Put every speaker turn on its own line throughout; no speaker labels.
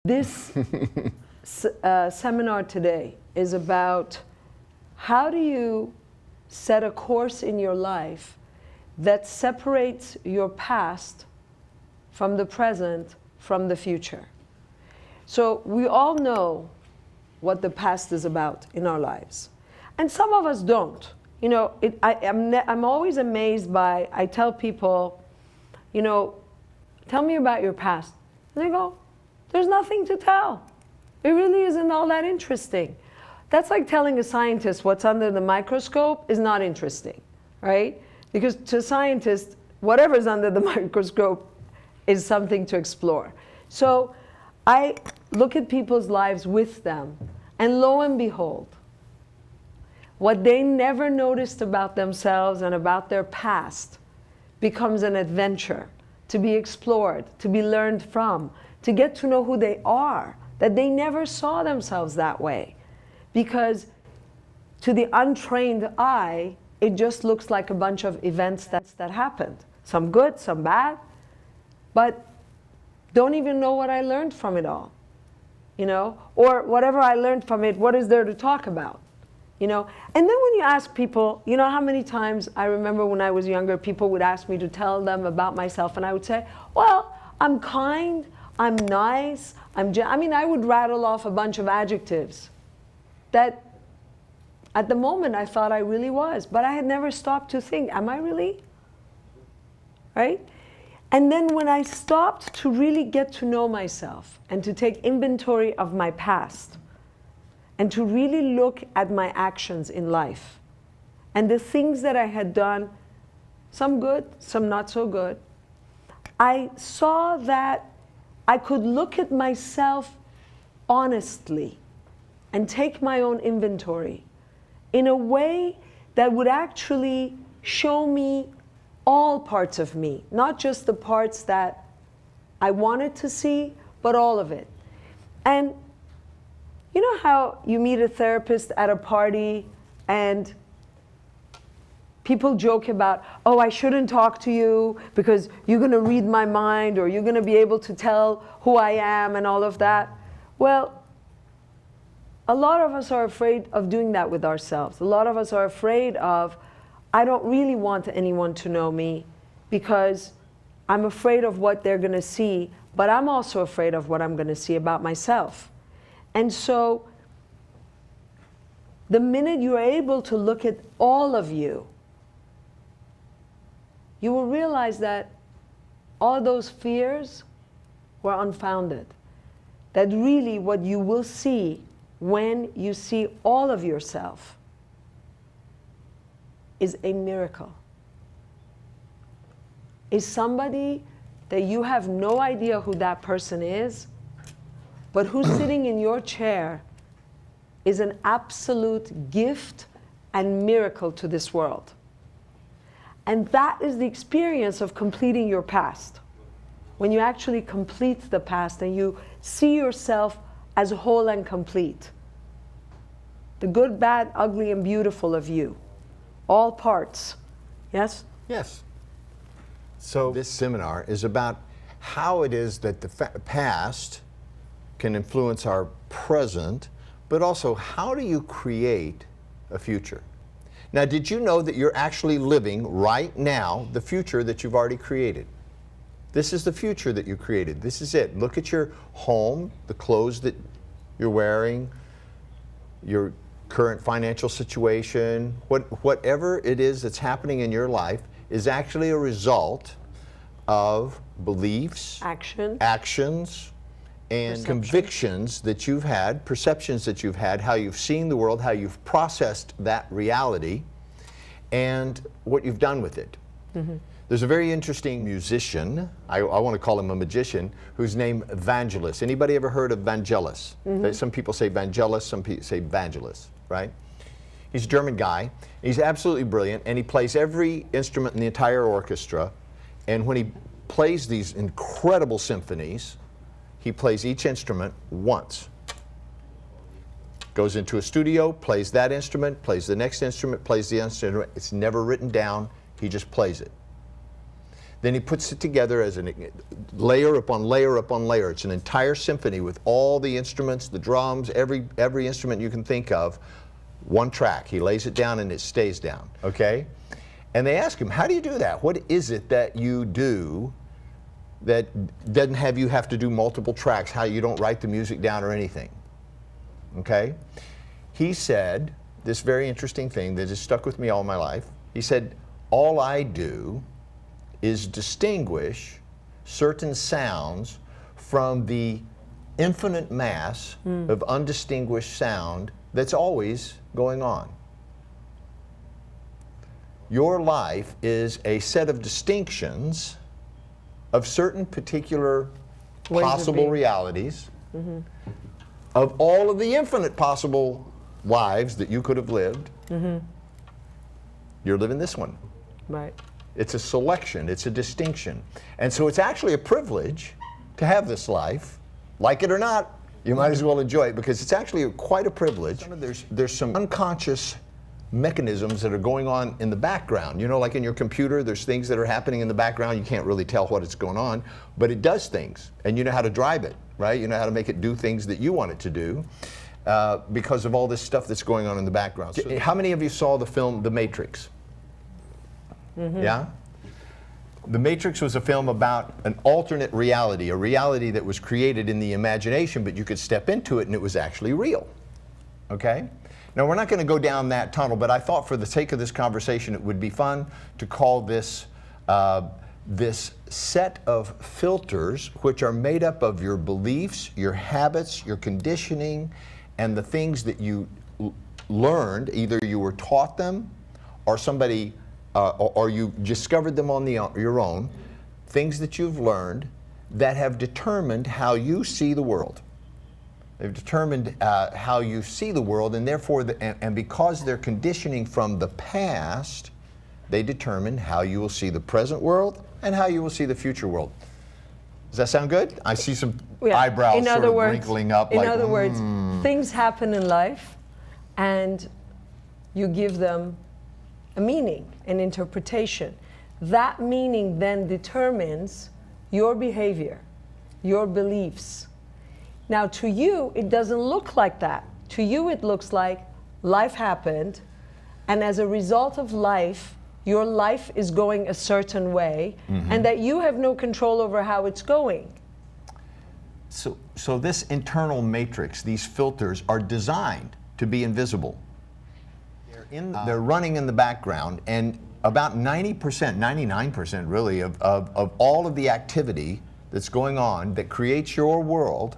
This seminar today is about how do you set a course in your life that separates your past from the present, from the future. So we all know what the past is about in our lives. And some of us don't. You know, I'm always amazed by, I tell people, you know, tell me about your past. And they go, there's nothing to tell. It really isn't all that interesting. That's like telling a scientist what's under the microscope is not interesting, right? Because to a scientist, whatever's under the microscope is something to explore. So I look at people's lives with them, and lo and behold, what they never noticed about themselves and about their past becomes an adventure to be explored, to be learned from, to get to know who they are, that they never saw themselves that way. Because to the untrained eye, it just looks like a bunch of events that happened. Some good, some bad, but don't even know what I learned from it all, you know? Or whatever I learned from it, what is there to talk about, you know? And then when you ask people, you know how many times I remember when I was younger, people would ask me to tell them about myself, and I would say, well, I'm kind, I'm nice, I mean, I would rattle off a bunch of adjectives that at the moment I thought I really was, but I had never stopped to think, am I really? Right? And then when I stopped to really get to know myself and to take inventory of my past and to really look at my actions in life and the things that I had done, some good, some not so good, I saw that I could look at myself honestly and take my own inventory in a way that would actually show me all parts of me, not just the parts that I wanted to see, but all of it. And you know how you meet a therapist at a party and people joke about, oh, I shouldn't talk to you because you're going to read my mind or you're going to be able to tell who I am and all of that. Well, a lot of us are afraid of doing that with ourselves. A lot of us are afraid of, I don't really want anyone to know me because I'm afraid of what they're going to see, but I'm also afraid of what I'm going to see about myself. And so the minute you're able to look at all of you, you will realize that all those fears were unfounded. That really what you will see when you see all of yourself is a miracle. Is somebody that you have no idea who that person is, but who's sitting in your chair is an absolute gift and miracle to this world. And that is the experience of completing your past. When you actually complete the past and you see yourself as whole and complete. The good, bad, ugly, and beautiful of you. All parts. Yes?
Yes. So this seminar is about how it is that the past can influence our present, but also how do you create a future? Now, did you know that you're actually living right now the future that you've already created? This is the future that you created. This is it. Look at your home, the clothes that you're wearing, your current financial situation, whatever it is that's happening in your life is actually a result of beliefs, actions, and convictions that you've had, perceptions that you've had, how you've seen the world, how you've processed that reality, and what you've done with it. Mm-hmm. There's a very interesting musician, I want to call him a magician, who's named Vangelis. Anybody ever heard of Vangelis? Mm-hmm. Some people say Vangelis, some people say Vangelis, right? He's a German guy. He's absolutely brilliant, and he plays every instrument in the entire orchestra. And when he plays these incredible symphonies, he plays each instrument once. Goes into a studio, plays that instrument, plays the next instrument, plays the instrument. It's never written down. He just plays it. Then he puts it together as a layer upon layer upon layer. It's an entire symphony with all the instruments, the drums, every instrument you can think of, one track. He lays it down and it stays down, okay? And they ask him, how do you do that? What is it that you do that doesn't have you have to do multiple tracks, how you don't write the music down or anything, okay? He said this very interesting thing that has stuck with me all my life. He said, all I do is distinguish certain sounds from the infinite mass of undistinguished sound that's always going on. Your life is a set of distinctions of certain particular possible realities of all of the infinite possible lives that you could have lived. You're living this one.
Right.
It's a selection, it's a distinction. And so it's actually a privilege to have this life. Like it or not, you might as well enjoy it because it's actually quite a privilege. There's some unconscious mechanisms that are going on in the background. You know, like in your computer, there's things that are happening in the background. You can't really tell what is going on, but it does things. And you know how to drive it, right? You know how to make it do things that you want it to do because of all this stuff that's going on in the background. So, how many of you saw the film The Matrix? Yeah? The Matrix was a film about an alternate reality, a reality that was created in the imagination, but you could step into it and it was actually real. Okay? Now, we're not going to go down that tunnel, but I thought for the sake of this conversation, it would be fun to call this this set of filters, which are made up of your beliefs, your habits, your conditioning, and the things that you learned, either you were taught them or somebody or you discovered them on your own, things that you've learned that have determined how you see the world. They've determined how you see the world, and therefore, and because they're conditioning from the past, they determine how you will see the present world and how you will see the future world. Does that sound good? I see some eyebrows sort of wrinkling up.
In other words, things happen in life, and you give them a meaning, an interpretation. That meaning then determines your behavior, your beliefs. Now, to you, it doesn't look like that. To you, it looks like life happened, and as a result of life, your life is going a certain way, and that you have no control over how it's going.
So this internal matrix, these filters, are designed to be invisible. They're running in the background, and about 90%, 99% really, of all of the activity that's going on that creates your world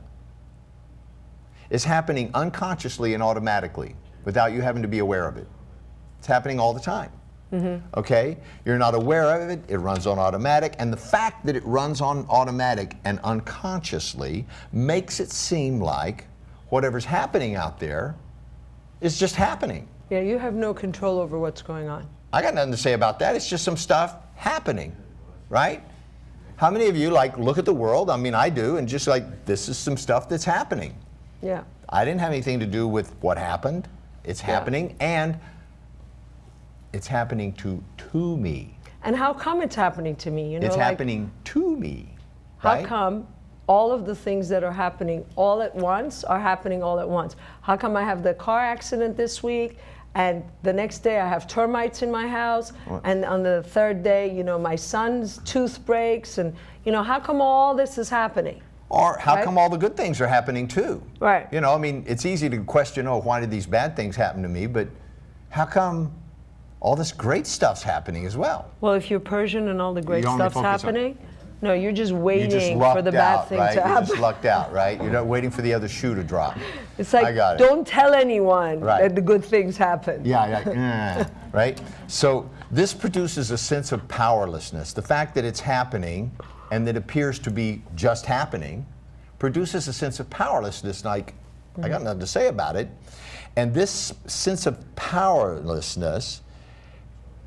is happening unconsciously and automatically without you having to be aware of it. It's happening all the time. Okay? You're not aware of it, it runs on automatic, and the fact that it runs on automatic and unconsciously makes it seem like whatever's happening out there is just happening.
Yeah, you have no control over what's going on.
I got nothing to say about that. It's just some stuff happening, right? How many of you look at the world? I mean, I do, and just this is some stuff that's happening.
Yeah.
I didn't have anything to do with what happened. It's happening, and it's happening to me.
And how come it's happening to me? You know,
it's happening to me. Right?
How come all of the things that are happening all at once are happening all at once? How come I have the car accident this week, and the next day I have termites in my house, and on the third day, you know, my son's tooth breaks, and you know, how come all this is happening?
Or how come all the good things are happening too?
Right.
You know, I mean, it's easy to question, why did these bad things happen to me? But how come all this great stuff's happening as well?
Well, if you're Persian and all the great stuff's happening, no, you're just waiting for the bad thing to happen.
You just lucked out, right? You're not waiting for the other shoe to drop.
It's like, don't tell anyone that the good things happen.
Yeah, right? So this produces a sense of powerlessness. The fact that it's happening and that appears to be just happening produces a sense of powerlessness, I got nothing to say about it. And this sense of powerlessness,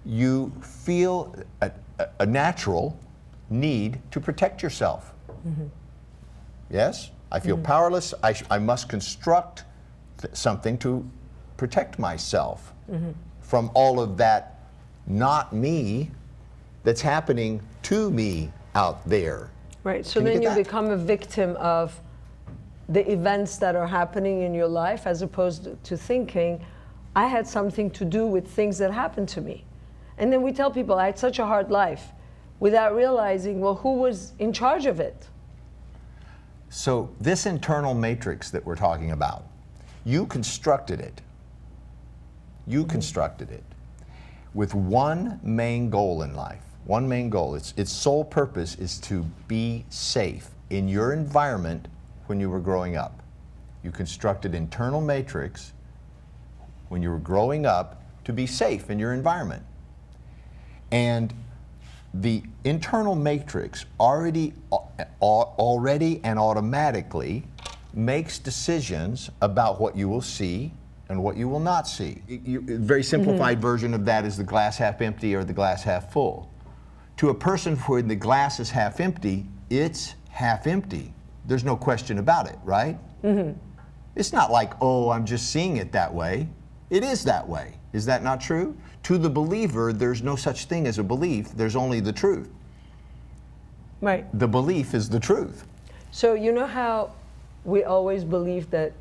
you feel a natural need to protect yourself. Yes? I feel powerless. I must construct something to protect myself from all of that not me that's happening to me out there.
Right, so
Can you
then
get
you
that?
become a victim of the events that are happening in your life, as opposed to thinking, I had something to do with things that happened to me. And then we tell people, I had such a hard life, without realizing, well, who was in charge of it?
So this internal matrix that we're talking about, you constructed it. You constructed it with one main goal in life. One main goal. Its sole purpose is to be safe in your environment when you were growing up. You constructed internal matrix when you were growing up to be safe in your environment. And the internal matrix already and automatically makes decisions about what you will see and what you will not see. A very simplified version of that is the glass half empty or the glass half full. To a person when the glass is half empty, it's half empty. There's no question about it, right? It's not like, oh, I'm just seeing it that way. It is that way. Is that not true? To the believer, there's no such thing as a belief. There's only the truth.
Right.
The belief is the truth.
So you know how we always believe that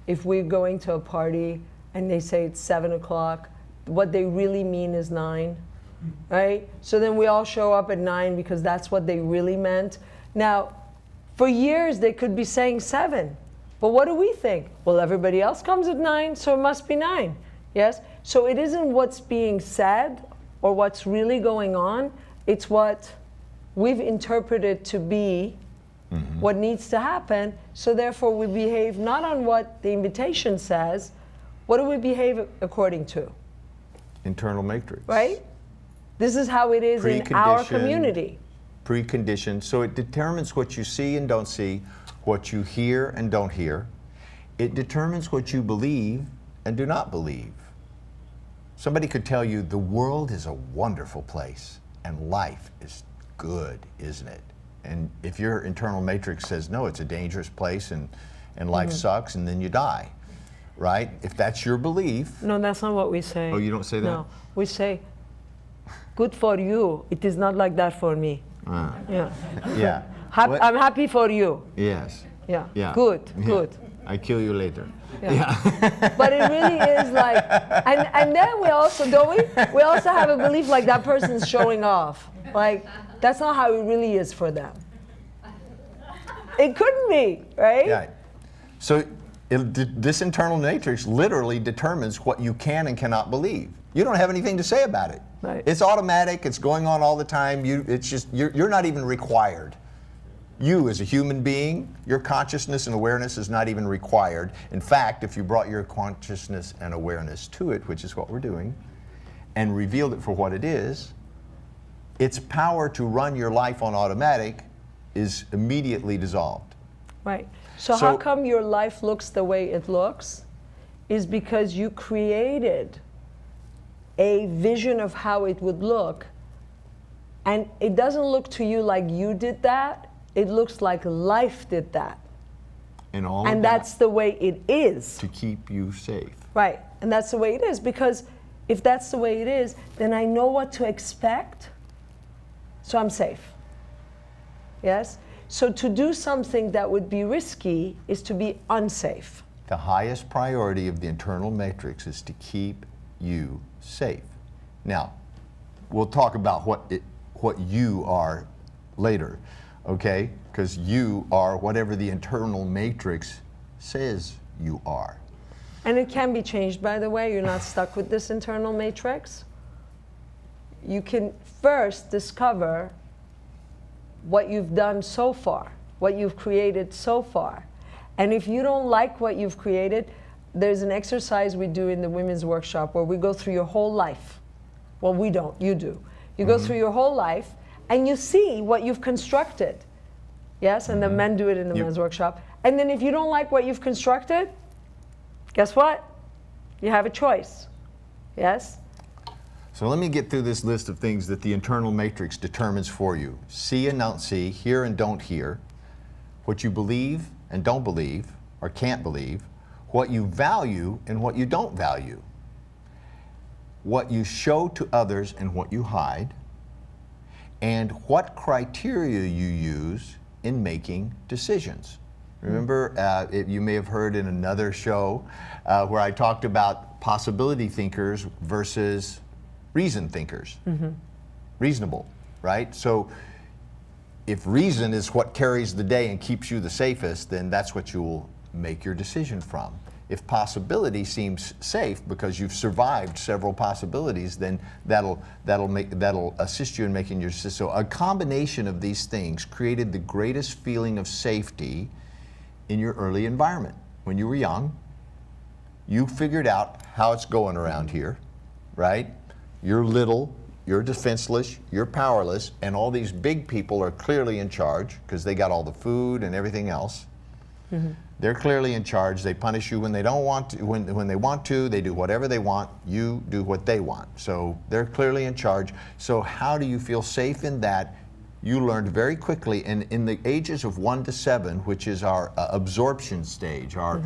if we're going to a party and they say it's 7 o'clock, what they really mean is 9, right? So then we all show up at 9 because that's what they really meant. Now, for years they could be saying 7, but what do we think? Well, everybody else comes at 9, so it must be 9, yes? So it isn't what's being said or what's really going on, it's what we've interpreted to be what needs to happen, so therefore we behave not on what the invitation says, what do we behave according to?
Internal matrix.
Right? This is how it is in our community.
Preconditioned, so it determines what you see and don't see, what you hear and don't hear. It determines what you believe and do not believe. Somebody could tell you the world is a wonderful place and life is good, isn't it? And if your internal matrix says, no, it's a dangerous place and life sucks, and then you die, right? If that's your belief.
No, that's not what we say.
Oh, you don't say that?
No, we say, good for you. It is not like that for me. Yeah.
Yeah.
I'm happy for you.
Yes.
Yeah.
Yeah.
Good,
Yeah.
good.
I kill you later.
Yeah. But it really is like, and then we also, don't we? We also have a belief like that person's showing off. Like, that's not how it really is for them. It couldn't be, right?
Yeah. So this internal matrix literally determines what you can and cannot believe. You don't have anything to say about it.
Right.
It's automatic. It's going on all the time. You're not even required. You as a human being, your consciousness and awareness is not even required. In fact, if you brought your consciousness and awareness to it, which is what we're doing, and revealed it for what it is, its power to run your life on automatic is immediately dissolved.
Right. So how come your life looks the way it looks? Is because you created a vision of how it would look, and it doesn't look to you like you did that. It looks like life did that.
And
that's the way it is.
To keep you safe.
Right. And that's the way it is, because if that's the way it is, then I know what to expect, so I'm safe. Yes? So to do something that would be risky is to be unsafe.
The highest priority of the internal matrix is to keep you safe. Now, we'll talk about what you are later, okay? Because you are whatever the internal matrix says you are.
And it can be changed, by the way. You're not stuck with this internal matrix. You can first discover what you've done so far, what you've created so far. And if you don't like what you've created, there's an exercise we do in the women's workshop where we go through your whole life. Well, we don't, you do. You go through your whole life and you see what you've constructed. Yes, and the men do it in the men's workshop. And then if you don't like what you've constructed, guess what? You have a choice. Yes?
So let me get through this list of things that the internal matrix determines for you. See and don't see, hear and don't hear, what you believe and don't believe or can't believe, what you value and what you don't value, what you show to others and what you hide, and what criteria you use in making decisions. Remember, you may have heard in another show where I talked about possibility thinkers versus reason thinkers. Reasonable, right? So if reason is what carries the day and keeps you the safest, then that's what you will make your decision from. If possibility seems safe because you've survived several possibilities, then that'll assist you in making your decision. So a combination of these things created the greatest feeling of safety in your early environment. When you were young, you figured out how it's going around here, right? You're little, you're defenseless, you're powerless, and all these big people are clearly in charge because they got all the food and everything else. They're clearly in charge. They punish you when they don't want to. When they want to, they do whatever they want. You do what they want. So they're clearly in charge. So how do you feel safe in that? You learned very quickly, and in the ages of 1 to 7, which is our absorption stage, our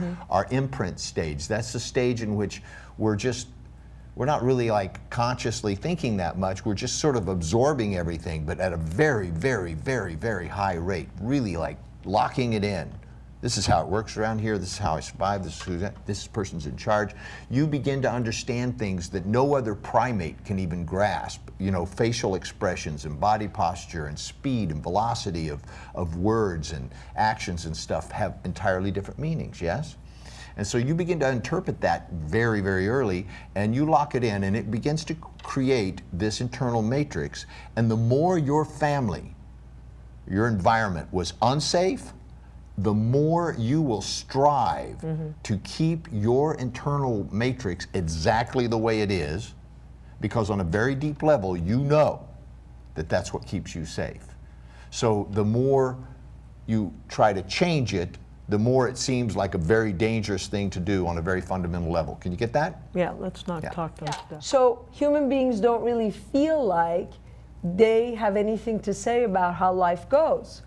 imprint stage. That's the stage in which we're not really like consciously thinking that much. We're just sort of absorbing everything, but at a very, very, very, very high rate. Really like locking it in. This is how it works around here. This is how I survive. This person's in charge. You begin to understand things that no other primate can even grasp. You know, facial expressions and body posture and speed and velocity of words and actions and stuff have entirely different meanings, yes? And so you begin to interpret that very, very early, and you lock it in, and it begins to create this internal matrix. And the more your family, your environment was unsafe, the more you will strive to keep your internal matrix exactly the way it is, because on a very deep level, you know that that's what keeps you safe. So the more you try to change it, the more it seems like a very dangerous thing to do on a very fundamental level. Can you get that?
Yeah, let's not talk about that. So human beings don't really feel like they have anything to say about how life goes.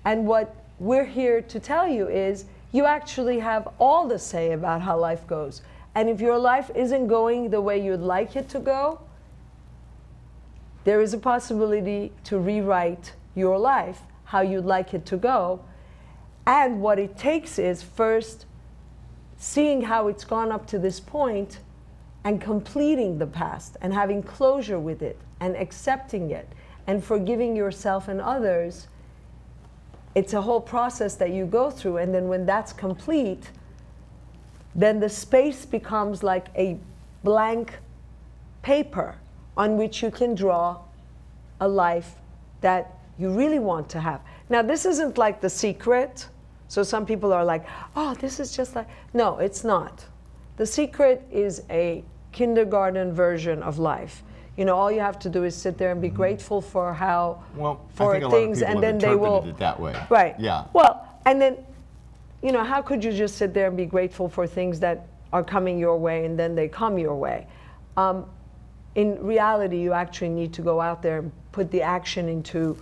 And what we're here to tell you is you actually have all the say about how life goes. And if your life isn't going the way you'd like it to go, there is a possibility to rewrite your life how you'd like it to go. And what it takes is first seeing how it's gone up to this point and completing the past and having closure with it and accepting it and forgiving yourself and others. It's a whole process that you go through, and then when that's complete, then the space becomes like a blank paper on which you can draw a life that you really want to have. Now, this isn't like The Secret. So some people are like, oh, this is just like, no, it's not. The Secret is a kindergarten version of life. You know, all you have to do is sit there and be grateful for how, for things, and then they will.
It that way.
Right.
Yeah.
Well, and then, you know, how could you just sit there and be grateful for things that are coming your way and then they come your way? In reality, you actually need to go out there and put the action into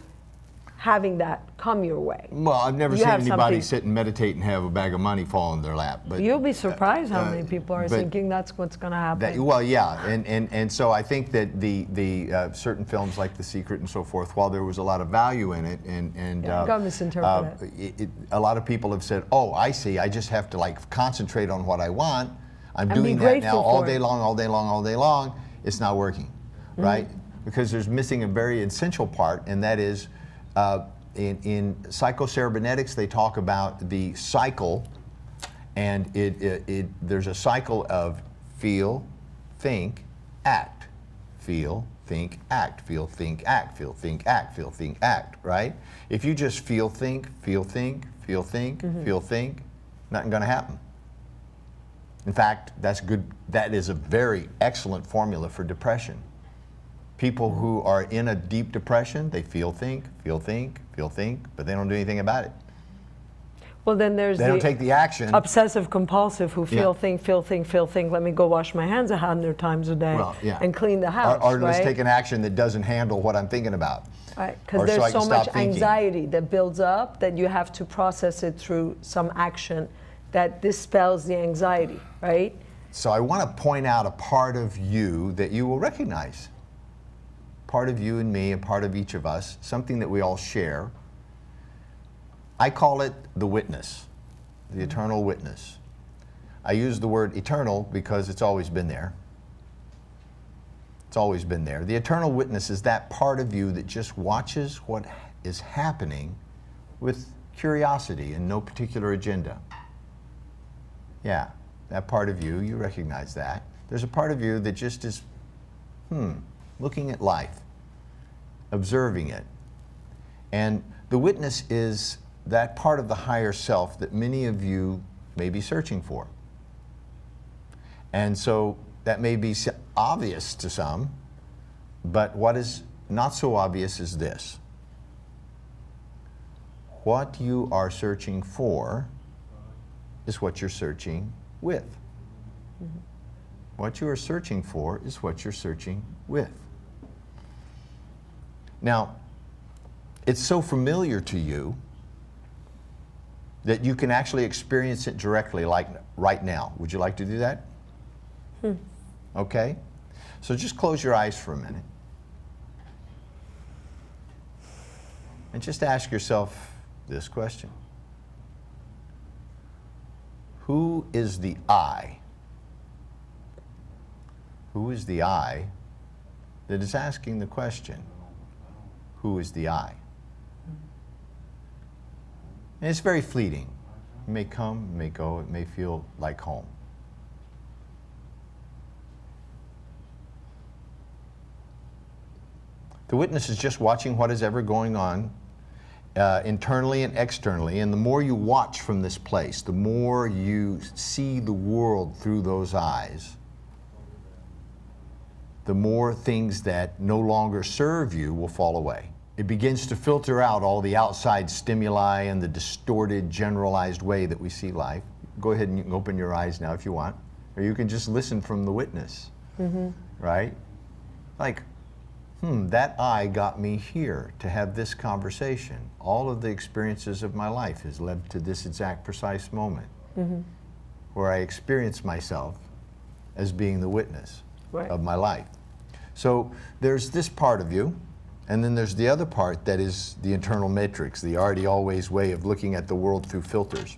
having that come your way.
Well, I've never seen anybody sit and meditate and have a bag of money fall in their lap. But
you'll be surprised how many people are thinking that's what's going to happen.
Well, yeah, and so I think that the certain films like The Secret and so forth, while there was a lot of value in it, and
got misinterpreted.
A lot of people have said, oh, I see, I just have to like concentrate on what I want. I'm
and
doing that now all day long, all day long, all day long. It's not working, right? Because there's missing a very essential part, and that is, in psychocybernetics, they talk about the cycle, and there's a cycle of feel, think, act. Feel, think, act. Feel, think, act. Feel, think, act. Feel, think, act, right? If you just feel, think, feel, think, feel, think, feel, think, nothing gonna happen. In fact, that's good. That is a very excellent formula for depression. People who are in a deep depression, they feel, think, feel, think, feel, think, but they don't do anything about it.
Well, then there's
they don't take the action.
Obsessive compulsive who feel, think, feel, think, feel, think. Let me go wash my hands 100 times a day and clean the house.
Or let's take an action that doesn't handle what I'm thinking about.
Right, because there's so much anxiety that builds up that you have to process it through some action that dispels the anxiety, right?
So I want to point out a part of you that you will recognize. part of you and me, a part of each of us, something that we all share. I call it the witness, the eternal witness. I use the word eternal because it's always been there. It's always been there. The eternal witness is that part of you that just watches what is happening with curiosity and no particular agenda. Yeah, that part of you, you recognize that. There's a part of you that just is, looking at life, observing it. And the witness is that part of the higher self that many of you may be searching for. And so that may be obvious to some, but what is not so obvious is this. What you are searching for is what you're searching with. Mm-hmm. What you are searching for is what you're searching with. Now, it's so familiar to you that you can actually experience it directly, like right now. Would you like to do that? Okay? So just close your eyes for a minute. And just ask yourself this question. Who is the I? Who is the I that is asking the question, who is the I? And it's very fleeting. It may come, it may go, it may feel like home. The witness is just watching what is ever going on internally and externally. And the more you watch from this place, the more you see the world through those eyes, the more things that no longer serve you will fall away. It begins to filter out all the outside stimuli and the distorted, generalized way that we see life. Go ahead and you can open your eyes now if you want, or you can just listen from the witness, right? Like, that I got me here to have this conversation. All of the experiences of my life has led to this exact precise moment where I experience myself as being the witness of my life. So there's this part of you, and then there's the other part that is the internal matrix, the already always way of looking at the world through filters.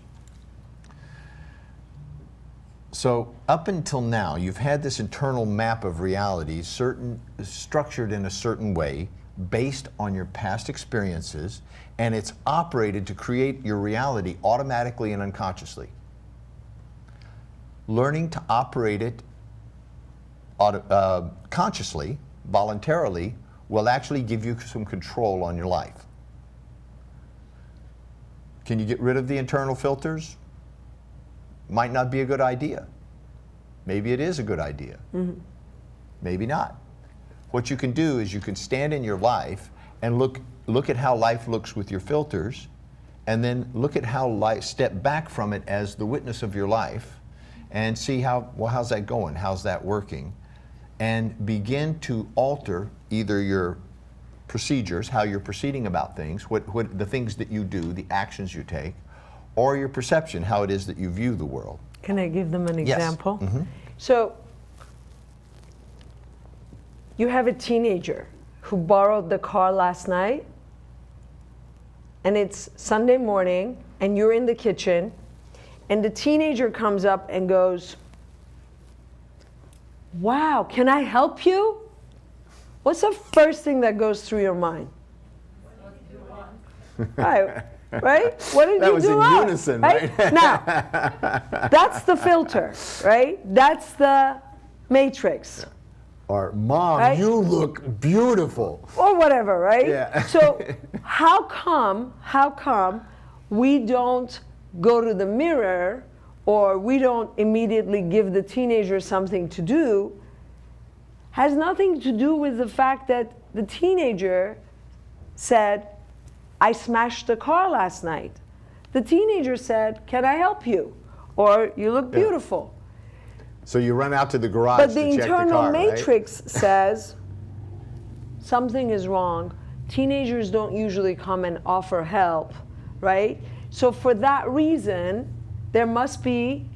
So up until now, you've had this internal map of reality, structured in a certain way, based on your past experiences, and it's operated to create your reality automatically and unconsciously. Learning to operate it consciously, voluntarily, will actually give you some control on your life. Can you get rid of the internal filters? Might not be a good idea. Maybe it is a good idea. Maybe not. What you can do is you can stand in your life and look at how life looks with your filters, and then look at how life, step back from it as the witness of your life, and see how's that going? How's that working? And begin to alter either your procedures, how you're proceeding about things, what the things that you do, the actions you take, or your perception, how it is that you view the world.
Can I give them an example?
Yes.
So, you have a teenager who borrowed the car last night, and it's Sunday morning, and you're in the kitchen, and the teenager comes up and goes, "Wow, can I help you?" What's the first thing that goes through your mind? Right? What did
that
you
was
do?
in unison, right?
Now, that's the filter, right? That's the matrix.
Or, Mom,
right?
You look beautiful.
Or whatever, right?
Yeah.
So how come we don't go to the mirror, or we don't immediately give the teenager something to do? Has nothing to do with the fact that the teenager said, "I smashed the car last night." The teenager said, "Can I help you?" Or, "You look beautiful."
So you run out to the garage
But
to
the
check the
internal
car,
matrix says something is wrong. Teenagers don't usually come and offer help, right? So for that reason, there must be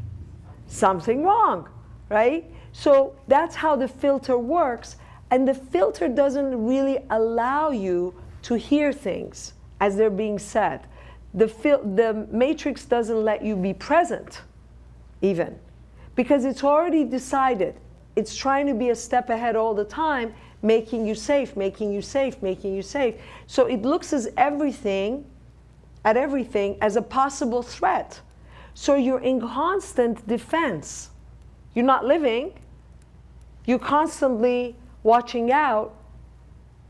something wrong, right? So that's how the filter works And the filter doesn't really allow you to hear things as they're being said. The matrix doesn't let you be present, even, because it's already decided. It's trying to be a step ahead all the time, making you safe, making you safe, making you safe. So it looks at everything as a possible threat. So you're in constant defense. You're not living. You're constantly watching out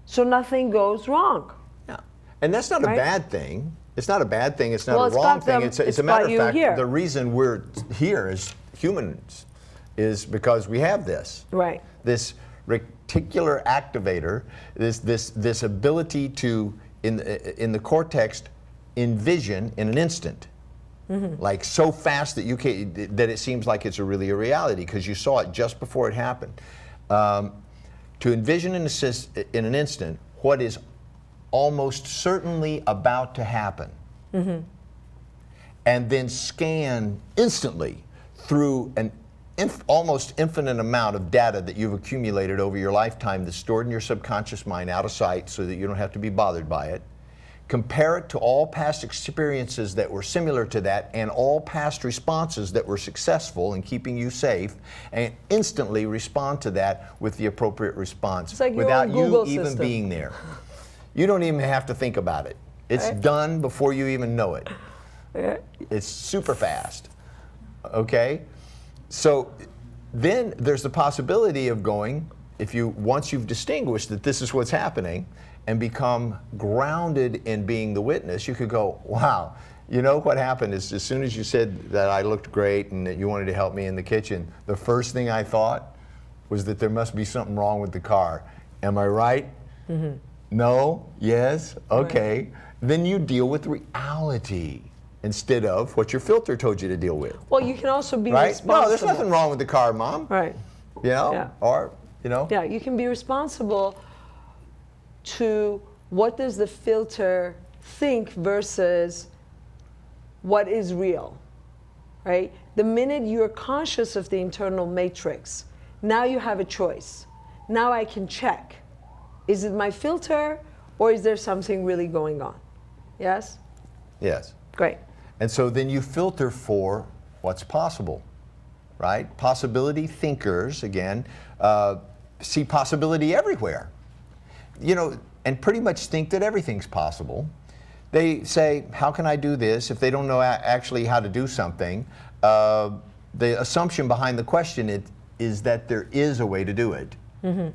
so nothing goes wrong.
Yeah. And that's not
right?
a bad thing. It's not a bad thing. It's not
Well,
a
it's
wrong
got
thing.
them-
It's a matter of
got you
fact,
here.
the reason we're here as humans is because we have this.
Right.
This reticular activator, this ability to, in the cortex, envision in an instant. Like so fast that that it seems like it's really a reality because you saw it just before it happened. To envision in an instant what is almost certainly about to happen, and then scan instantly through an almost infinite amount of data that you've accumulated over your lifetime that's stored in your subconscious mind out of sight so that you don't have to be bothered by it. Compare it to all past experiences that were similar to that and all past responses that were successful in keeping you safe, and instantly respond to that with the appropriate response
It's like your
without
own
you
Google
even
system.
being there. You don't even have to think about it. It's
Right.
done before you even know it.
Yeah.
It's super fast. Okay? So then there's the possibility of going, once you've distinguished that this is what's happening and become grounded in being the witness, you could go, wow, you know what happened is as soon as you said that I looked great and that you wanted to help me in the kitchen, the first thing I thought was that there must be something wrong with the car. Am I right? No? Yes? Okay. Right. Then you deal with reality instead of what your filter told you to deal with.
Well, you can also be
right?
responsible.
No, there's nothing wrong with the car, Mom.
Right.
You know?
Yeah.
Or, you know?
Yeah, you can be responsible to what does the filter think versus what is real, right? The minute you're conscious of the internal matrix, now you have a choice. Now I can check. Is it my filter or is there something really going on? Yes?
Yes.
Great.
And so then you filter for what's possible, right? Possibility thinkers, again, see possibility everywhere. You know, and pretty much think that everything's possible. They say, how can I do this? If they don't know actually how to do something, the assumption behind the question is that there is a way to do it. You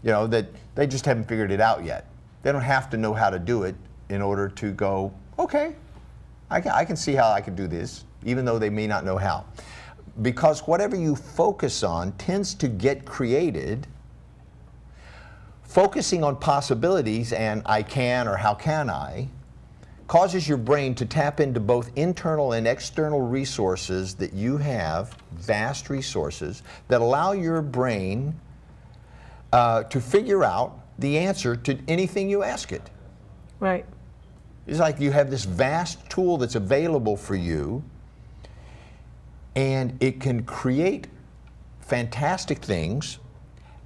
know, that they just haven't figured it out yet. They don't have to know how to do it in order to go, okay, I can see how I can do this, even though they may not know how. Because whatever you focus on tends to get created. Focusing on possibilities and I can or how can I causes your brain to tap into both internal and external resources that you have, vast resources, that allow your brain to figure out the answer to anything you ask it.
Right.
It's like you have this vast tool that's available for you, and it can create fantastic things,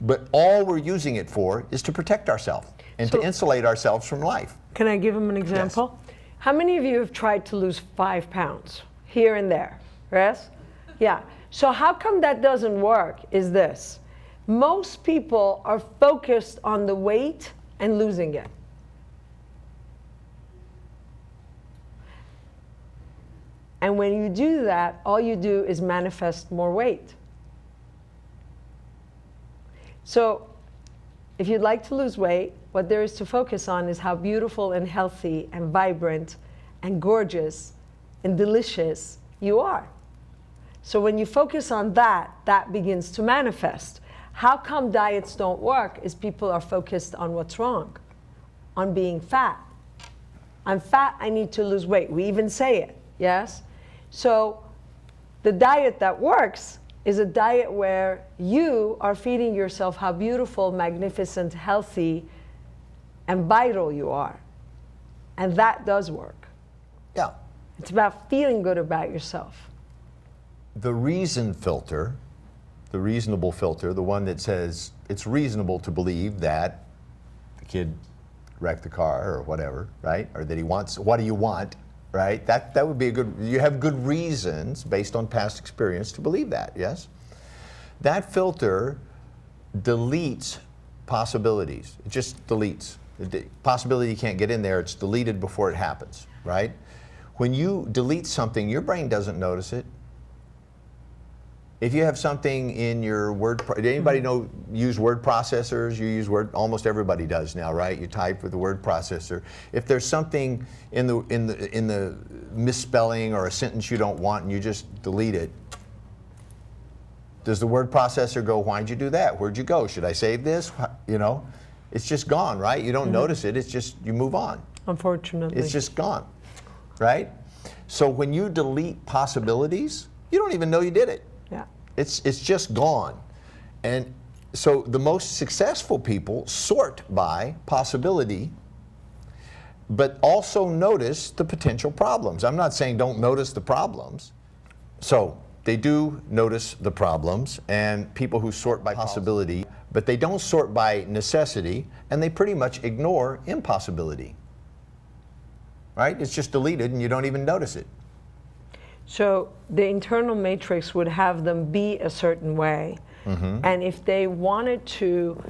but all we're using it for is to protect ourselves and to insulate ourselves from life.
Can I give him an example? Yes. How many of you have tried to lose 5 pounds here and there? Yes? Yeah. So how come that doesn't work is this. Most people are focused on the weight and losing it. And when you do that, all you do is manifest more weight. So if you'd like to lose weight, what there is to focus on is how beautiful and healthy and vibrant and gorgeous and delicious you are. So when you focus on that, that begins to manifest. How come diets don't work is people are focused on what's wrong, on being fat. I'm fat, I need to lose weight. We even say it, yes? So the diet that works is a diet where you are feeding yourself how beautiful, magnificent, healthy, and vital you are. And that does work.
Yeah.
It's about feeling good about yourself.
The reason filter, the reasonable filter, the one that says, it's reasonable to believe that the kid wrecked the car or whatever, right? Or that he wants, what do you want, right? That would be a good, you have good reasons based on past experience to believe that, yes? That filter deletes possibilities. It just deletes. The possibility you can't get in there, it's deleted before it happens, right? When you delete something, your brain doesn't notice it. If you have something in your did anybody use word processors? You use word, almost everybody does now, right? You type with the word processor. If there's something in the misspelling or a sentence you don't want and you just delete it, does the word processor go, why'd you do that? Where'd you go? Should I save this? You know, it's just gone, right? You don't notice it, it's just, you move on.
Unfortunately.
It's just gone, right? So when you delete possibilities, you don't even know you did it.
Yeah.
It's just gone. And so the most successful people sort by possibility, but also notice the potential problems. I'm not saying don't notice the problems. So they do notice the problems, and people who sort by possibility, but they don't sort by necessity, and they pretty much ignore impossibility. Right? It's just deleted and you don't even notice it.
So the internal matrix would have them be a certain way. And if they wanted to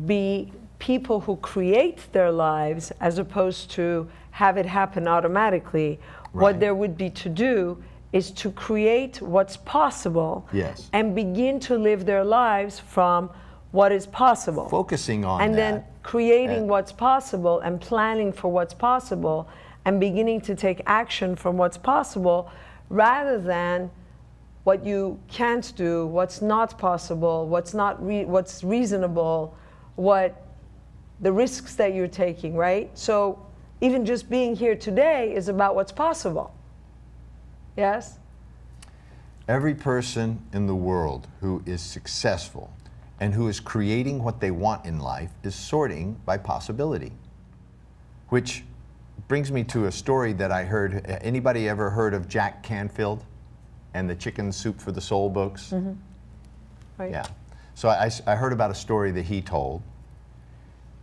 be people who create their lives as opposed to have it happen automatically, what there would be to do is to create what's possible,
Yes,
and begin to live their lives from what is possible.
focusing on
And
that.
then creating what's possible and planning for what's possible and beginning to take action from what's possible, rather than what you can't do, what's not possible, what's reasonable, what the risks that you're taking, right? So even just being here today is about what's possible. Yes?
Every person in the world who is successful and who is creating what they want in life is sorting by possibility. Which brings me to a story that I heard. Anybody ever heard of Jack Canfield and the Chicken Soup for the Soul books?
Right.
Yeah. So I heard about a story that he told,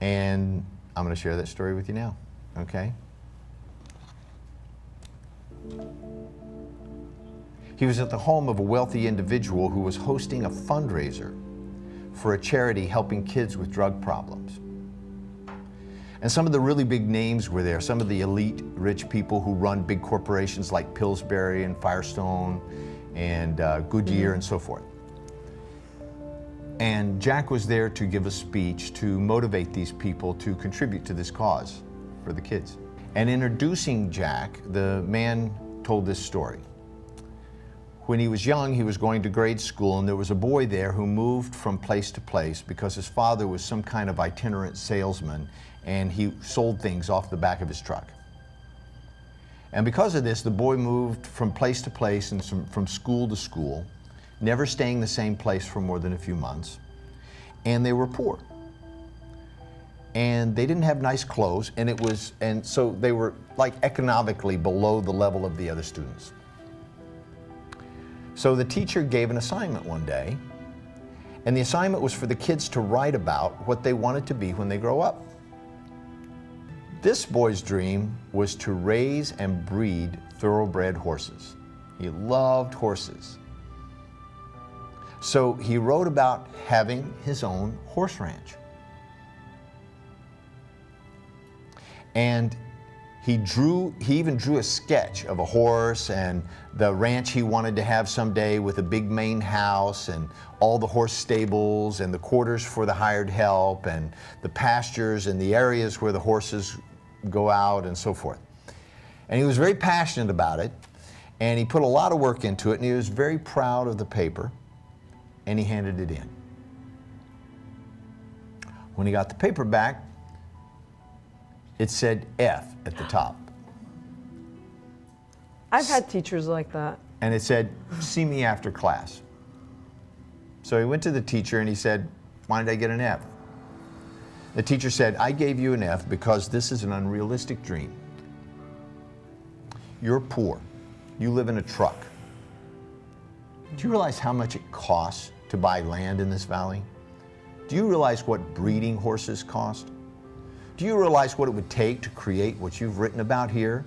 and I'm going to share that story with you now, okay? He was at the home of a wealthy individual who was hosting a fundraiser for a charity helping kids with drug problems. And some of the really big names were there, some of the elite rich people who run big corporations like Pillsbury and Firestone and Goodyear and so forth. And Jack was there to give a speech to motivate these people to contribute to this cause for the kids. And introducing Jack, the man told this story. When he was young, he was going to grade school, and there was a boy there who moved from place to place because his father was some kind of itinerant salesman, and he sold things off the back of his truck. And because of this, the boy moved from place to place and from school to school, never staying the same place for more than a few months. And they were poor. And they didn't have nice clothes, and so they were like economically below the level of the other students. So the teacher gave an assignment one day, and the assignment was for the kids to write about what they wanted to be when they grow up. This boy's dream was to raise and breed thoroughbred horses. He loved horses. So he wrote about having his own horse ranch. And he even drew a sketch of a horse and the ranch he wanted to have someday with a big main house and all the horse stables and the quarters for the hired help and the pastures and the areas where the horses go out and so forth. And he was very passionate about it, and he put a lot of work into it, and he was very proud of the paper, and he handed it in. When he got the paper back, it said F at the top.
I've had teachers like that.
And it said, see me after class. So he went to the teacher and he said, why did I get an F? The teacher said, I gave you an F because this is an unrealistic dream. You're poor. You live in a truck. Do you realize how much it costs to buy land in this valley? Do you realize what breeding horses cost? Do you realize what it would take to create what you've written about here?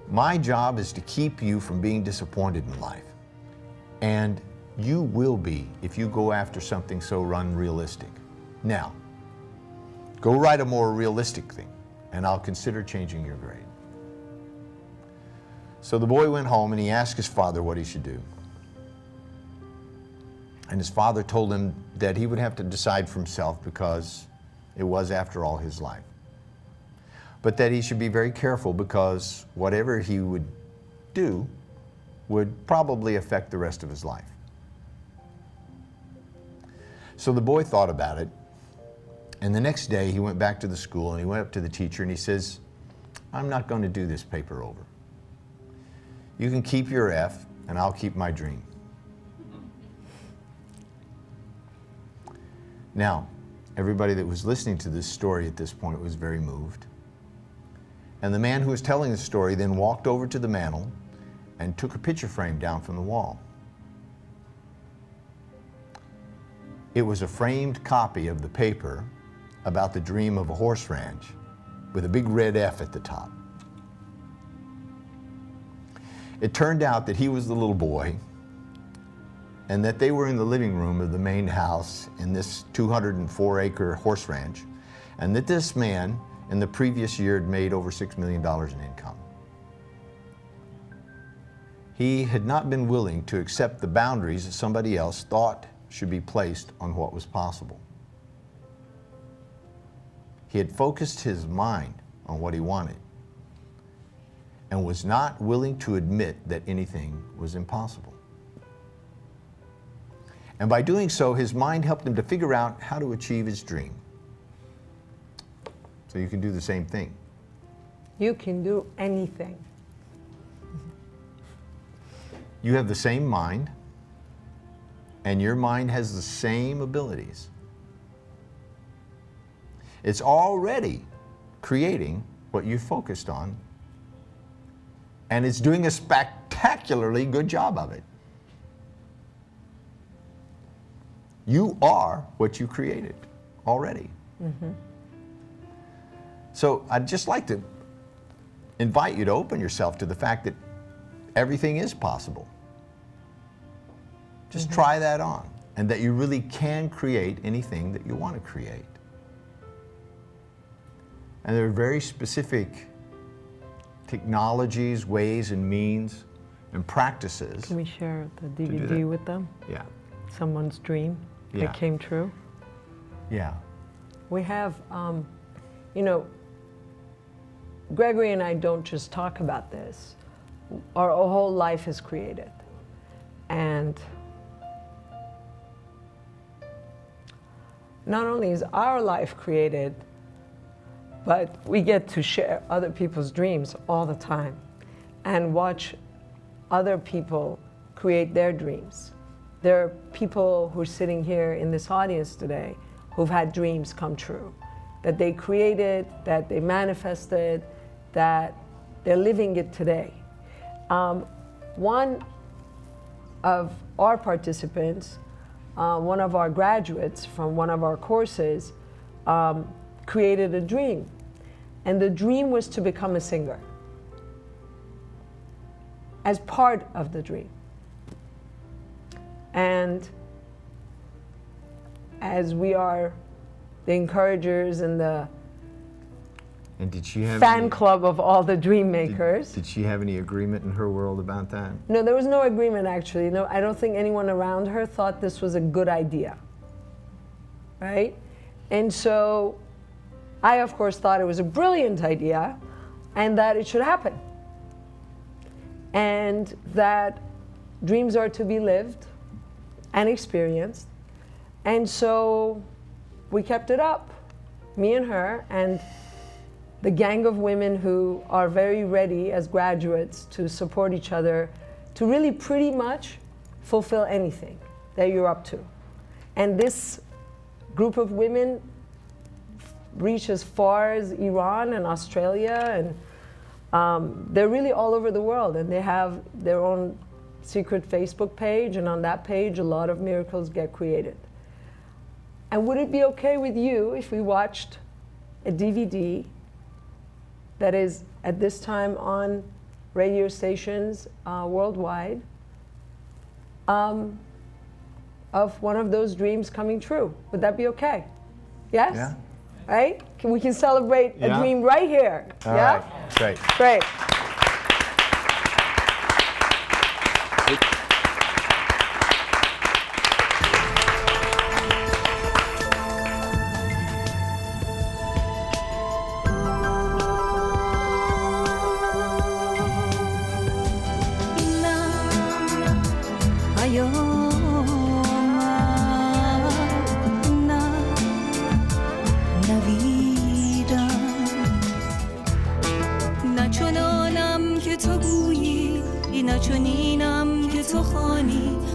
My job is to keep you from being disappointed in life. And you will be if you go after something so unrealistic. Now, go write a more realistic thing, and I'll consider changing your grade. So the boy went home and he asked his father what he should do. And his father told him that he would have to decide for himself because it was, after all, his life. But that he should be very careful because whatever he would do would probably affect the rest of his life. So the boy thought about it, and the next day he went back to the school and he went up to the teacher and he says, I'm not going to do this paper over. You can keep your F and I'll keep my dream. Now, everybody that was listening to this story at this point was very moved. And the man who was telling the story then walked over to the mantel and took a picture frame down from the wall. It was a framed copy of the paper about the dream of a horse ranch with a big red F at the top. It turned out that he was the little boy and that they were in the living room of the main house in this 204-acre horse ranch, and that this man in the previous year had made over $6 million in income. He had not been willing to accept the boundaries that somebody else thought should be placed on what was possible. He had focused his mind on what he wanted and was not willing to admit that anything was impossible. And by doing so, his mind helped him to figure out how to achieve his dream. So you can do the same thing.
You can do anything.
You have the same mind, and your mind has the same abilities. It's already creating what you focused on, and it's doing a spectacularly good job of it. You are what you created already. Mm-hmm. So I'd just like to invite you to open yourself to the fact that everything is possible. Just try that on, and that you really can create anything that you want to create. And there are very specific technologies, ways, and means, and practices.
Can we share the DVD with them?
Yeah.
Someone's dream that came true?
Yeah.
We have, Gregory and I don't just talk about this. Our whole life is created. And not only is our life created, but we get to share other people's dreams all the time and watch other people create their dreams. There are people who are sitting here in this audience today who've had dreams come true, that they created, that they manifested, that they're living it today. One of our participants, one of our graduates from one of our courses, created a dream. And the dream was to become a singer as part of the dream. And as we are the encouragers and the
did she have
fan club of all the dream makers.
Did she have any agreement in her world about that?
No, there was no agreement actually. No, I don't think anyone around her thought this was a good idea. Right? And so I, of course, thought it was a brilliant idea and that it should happen. And that dreams are to be lived and experienced. And so we kept it up, me and her, and the gang of women who are very ready as graduates to support each other to really pretty much fulfill anything that you're up to. And this group of women reach as far as Iran and Australia, and they're really all over the world, and they have their own secret Facebook page, and on that page a lot of miracles get created. And would it be okay with you if we watched a DVD that is at this time on radio stations worldwide of one of those dreams coming true? Would that be okay? Yes?
Yeah.
Right? We can celebrate a dream right here.
All
yeah?
right. Great.
Great.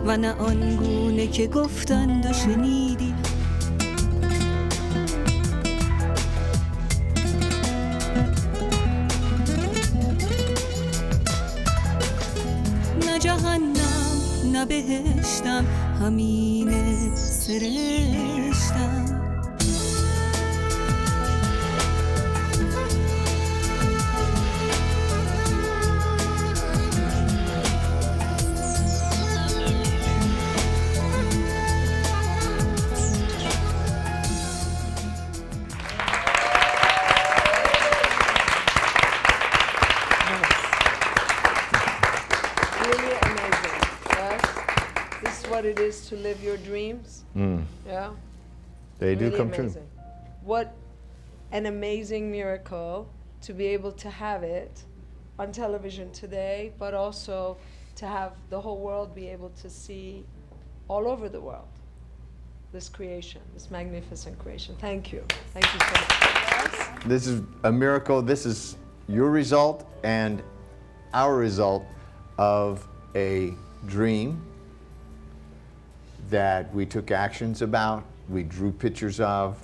و نه آنگونه که گفتند و شنیدی نه جهنم نه بهشتم همینه سرشتم
What it is to live your dreams. Yeah.
They do
Really
come
amazing.
true.
What an amazing miracle to be able to have it on television today, but also to have the whole world be able to see all over the world this creation, this magnificent creation. Thank you. Thank you so much. Yes?
This is a miracle. This is your result and our result of a dream that we took actions about, we drew pictures of.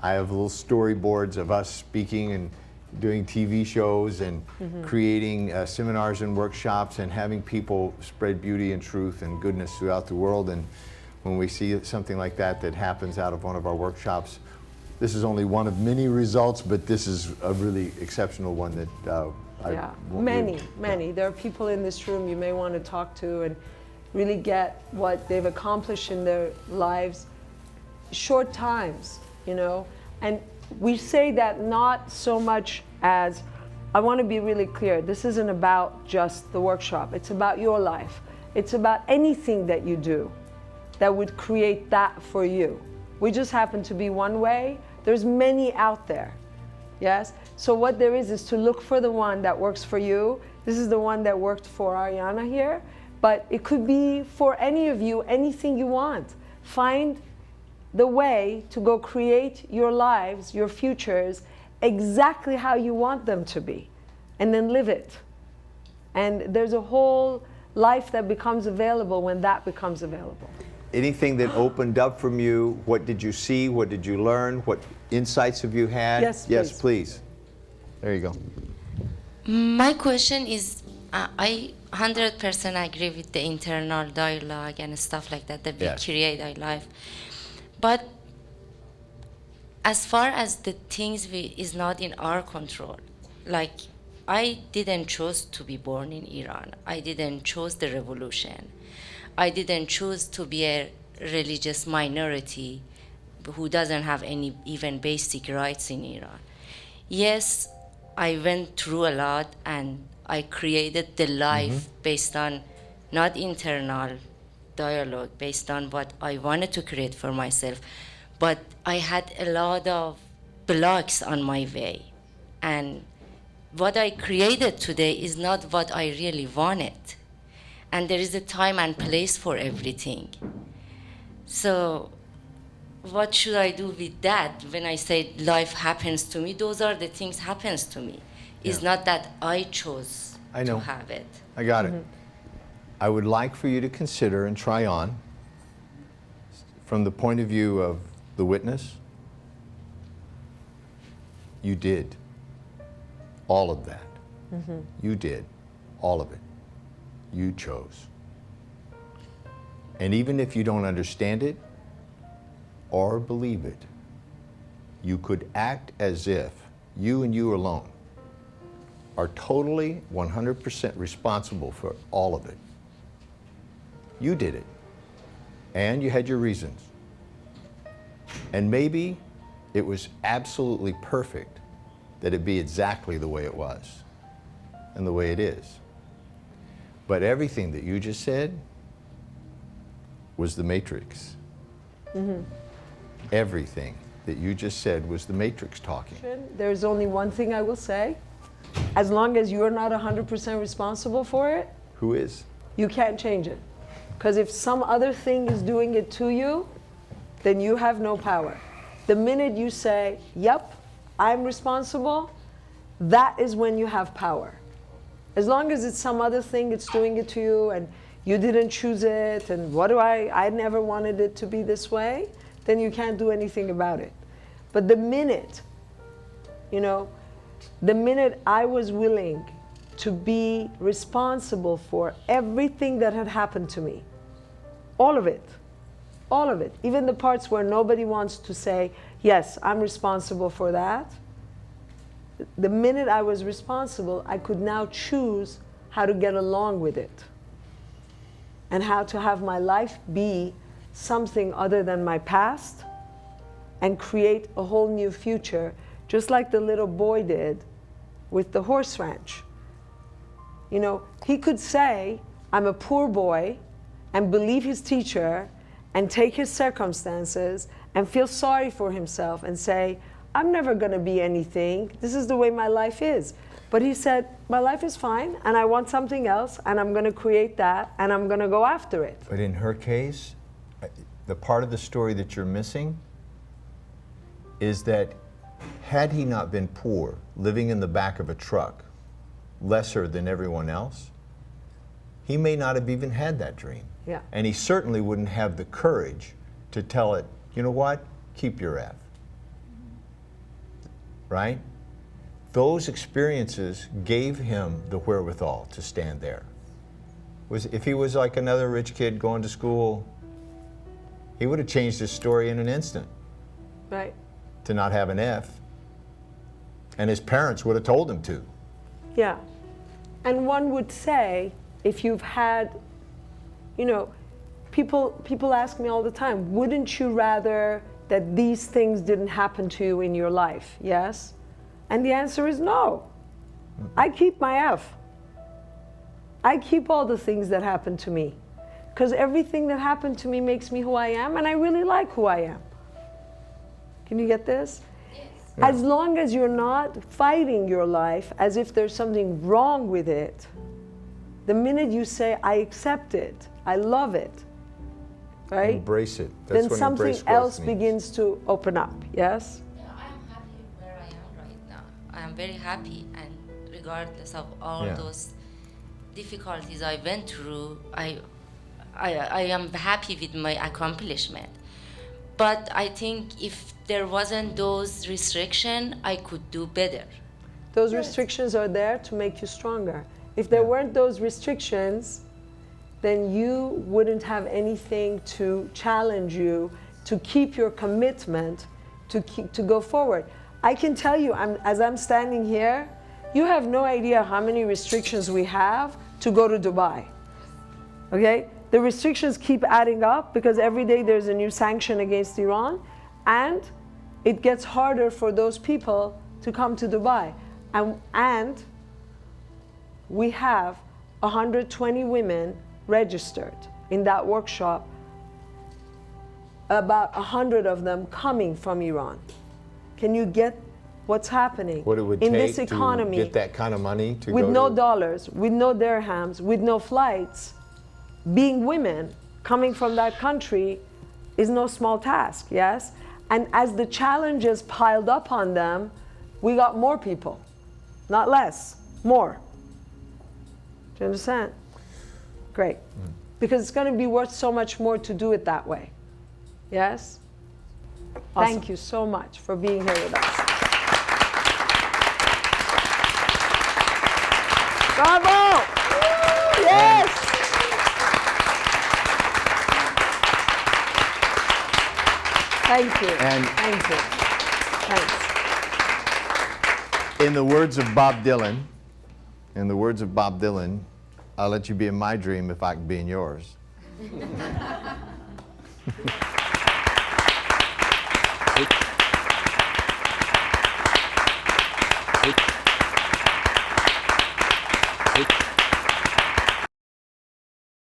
I have little storyboards of us speaking and doing TV shows and creating seminars and workshops and having people spread beauty and truth and goodness throughout the world. And when we see something like that that happens out of one of our workshops, this is only one of many results, but this is a really exceptional one that
many. There are people in this room you may want to talk to and really get what they've accomplished in their lives, short times, you know. And we say that not so much as, I want to be really clear, this isn't about just the workshop, it's about your life. It's about anything that you do that would create that for you. We just happen to be one way, there's many out there, yes? So what there is to look for the one that works for you. This is the one that worked for Ariana here. But it could be for any of you, anything you want. Find the way to go create your lives, your futures, exactly how you want them to be, and then live it. And there's a whole life that becomes available when that becomes available.
Anything that opened up from you, what did you see, what did you learn, what insights have you had?
Yes,
yes, please. There you go.
My question is, I 100% agree with the internal dialogue and stuff like that we create our life. But as far as the things is not in our control, like I didn't choose to be born in Iran. I didn't choose the revolution. I didn't choose to be a religious minority who doesn't have any even basic rights in Iran. Yes, I went through a lot and I created the life based on not internal dialogue, based on what I wanted to create for myself, but I had a lot of blocks on my way. And what I created today is not what I really wanted. And there is a time and place for everything. So what should I do with that? When I say life happens to me, those are the things happens to me. It's not that I chose to have it.
I got it. I would like for you to consider and try on, from the point of view of the witness, you did all of that. You did all of it. You chose. And even if you don't understand it, or believe it, you could act as if you and you alone are totally 100% responsible for all of it. You did it, and you had your reasons. And maybe it was absolutely perfect that it be exactly the way it was and the way it is. But everything that you just said was the Matrix. Everything that you just said was the Matrix talking.
There's only one thing I will say. As long as you're not 100% responsible for it,
Who is?
you can't change it. Because if some other thing is doing it to you, then you have no power. The minute you say, yep, I'm responsible, that is when you have power. As long as it's some other thing that's doing it to you and you didn't choose it and I never wanted it to be this way, then you can't do anything about it. But the minute I was willing to be responsible for everything that had happened to me, all of it, even the parts where nobody wants to say, yes, I'm responsible for that, the minute I was responsible, I could now choose how to get along with it and how to have my life be something other than my past and create a whole new future, just like the little boy did with the horse ranch. He could say, I'm a poor boy, and believe his teacher and take his circumstances and feel sorry for himself and say, I'm never going to be anything. This is the way my life is. But he said, my life is fine, and I want something else, and I'm going to create that, and I'm going to go after it.
But in her case, the part of the story that you're missing is that had he not been poor, living in the back of a truck, lesser than everyone else, he may not have even had that dream.
Yeah.
And he certainly wouldn't have the courage to tell it, you know what, keep your F. Right? Those experiences gave him the wherewithal to stand there. If he was like another rich kid going to school, he would have changed his story in an instant.
Right.
To not have an F. And his parents would have told him to.
Yeah. And one would say, if you've had, people ask me all the time, wouldn't you rather that these things didn't happen to you in your life? Yes? And the answer is no. I keep my F. I keep all the things that happen to me. Because everything that happened to me makes me who I am, and I really like who I am. Can you get this? Yes.
Yeah.
As long as you're not fighting your life as if there's something wrong with it, the minute you say, I accept it, I love it, right?
Embrace it. That's
then
what
something
embrace growth
else
means.
begins to open up, yes?
Yeah, I am happy where I am right now. I am very happy, and regardless of all those difficulties I went through, I am happy with my accomplishment. But I think if there wasn't those restrictions, I could do better.
Those restrictions are there to make you stronger. If there weren't those restrictions, then you wouldn't have anything to challenge you, to keep your commitment, to go forward. I can tell you, as I'm standing here, you have no idea how many restrictions we have to go to Dubai. Okay? The restrictions keep adding up because every day there's a new sanction against Iran, and it gets harder for those people to come to Dubai. And we have 120 women registered in that workshop, about 100 of them coming from Iran. Can you get what's happening
What it would
in
take
this economy
to get that kind of money to
with
go
no
to...
dollars, with no dirhams, with no flights? Being women coming from that country is no small task, yes? And as the challenges piled up on them, we got more people, not less, more. Do you understand? Great. Because it's going to be worth so much more to do it that way. Yes? Awesome. Thank you so much for being here with us. Bravo! Yes! Thank you.
And
Thank you. Thanks.
in the words of Bob Dylan, I'll let you be in my dream if I can be in yours.